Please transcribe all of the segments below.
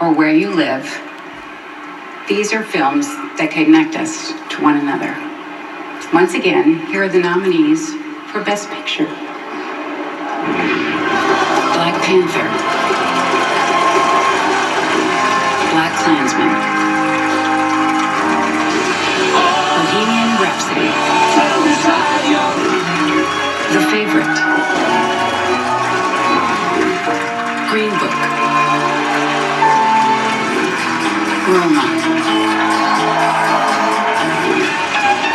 or where you live, these are films that connect us to one another. Once again, here are the nominees for Best Picture. Black Panther, Black Klansman, Bohemian Rhapsody, The Favorite, Green Book, Roma,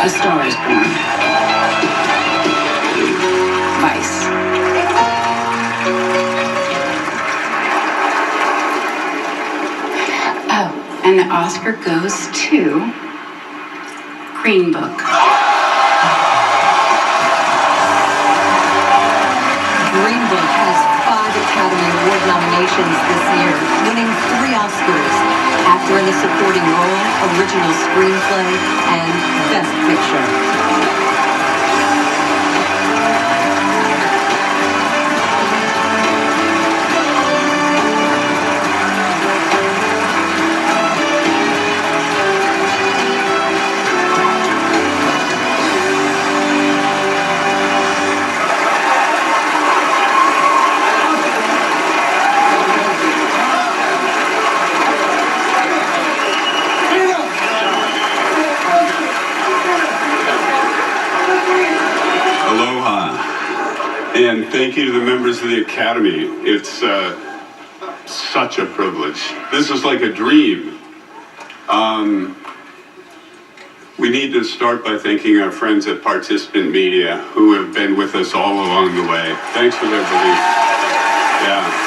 A Star is Born, Vice. Oh, and the Oscar goes to Green Book. Green Book has 5 Academy Award nominations this year, winning 3 Oscars: Actor in the Supporting Role, Original Screenplay, and Best Picture. And thank you to the members of the Academy. It's such a privilege. This is like a dream. We need to start by thanking our friends at Participant Media who have been with us all along the way. Thanks for their belief. Yeah.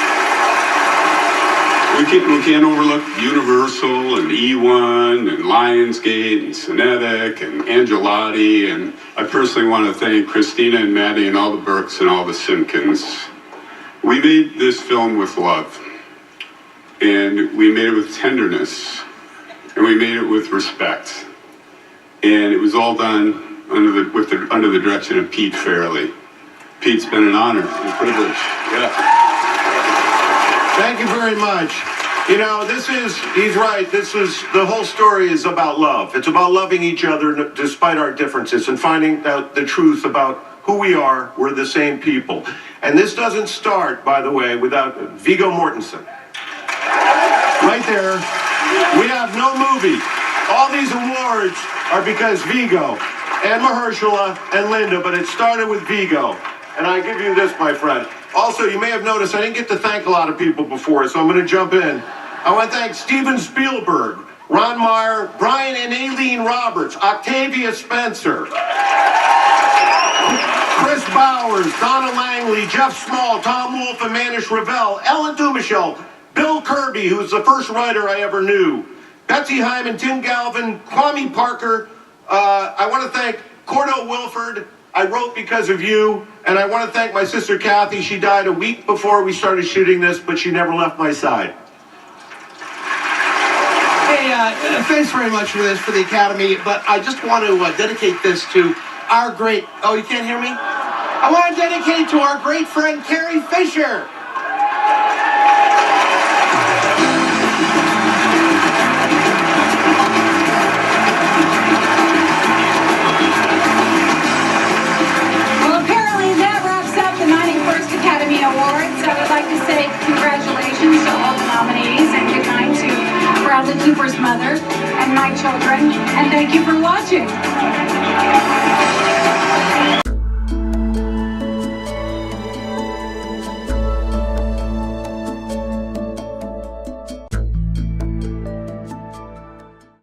We can't overlook Universal and E1 and Lionsgate and Cinetic and Angelotti, and I personally want to thank Christina and Maddie and all the Burks and all the Simpkins. We made this film with love, and we made it with tenderness, and we made it with respect, and it was all done under the direction of Pete Fairley. Pete's been an honor and a privilege. Yeah. Thank you very much. You know, he's right, the whole story is about love. It's about loving each other despite our differences and finding out the truth about who we are. We're the same people. And this doesn't start, by the way, without Viggo Mortensen. Right there, we have no movie. All these awards are because Viggo and Mahershala and Linda, but it started with Viggo. And I give you this, my friend. Also, you may have noticed I didn't get to thank a lot of people before, so I'm going to jump in. I want to thank Steven Spielberg, Ron Meyer, Brian and Aileen Roberts, Octavia Spencer, Chris Bowers, Donna Langley, Jeff Small, Tom Wolfe, and Manish Ravel, Ellen Dumichel, Bill Kirby, who was the first writer I ever knew, Betsy Hyman, Tim Galvin, Kwame Parker. I want to thank Cordo Wilford. I wrote because of you, and I want to thank my sister Kathy. She died a week before we started shooting this, but she never left my side. Hey, thanks very much for this, for the Academy, but I just want to dedicate this to our great, oh, you can't hear me? I want to dedicate it to our great friend, Carrie Fisher. Academy Awards. I would like to say congratulations to all the nominees and good night to Bradley Cooper's mother and my children, and thank you for watching.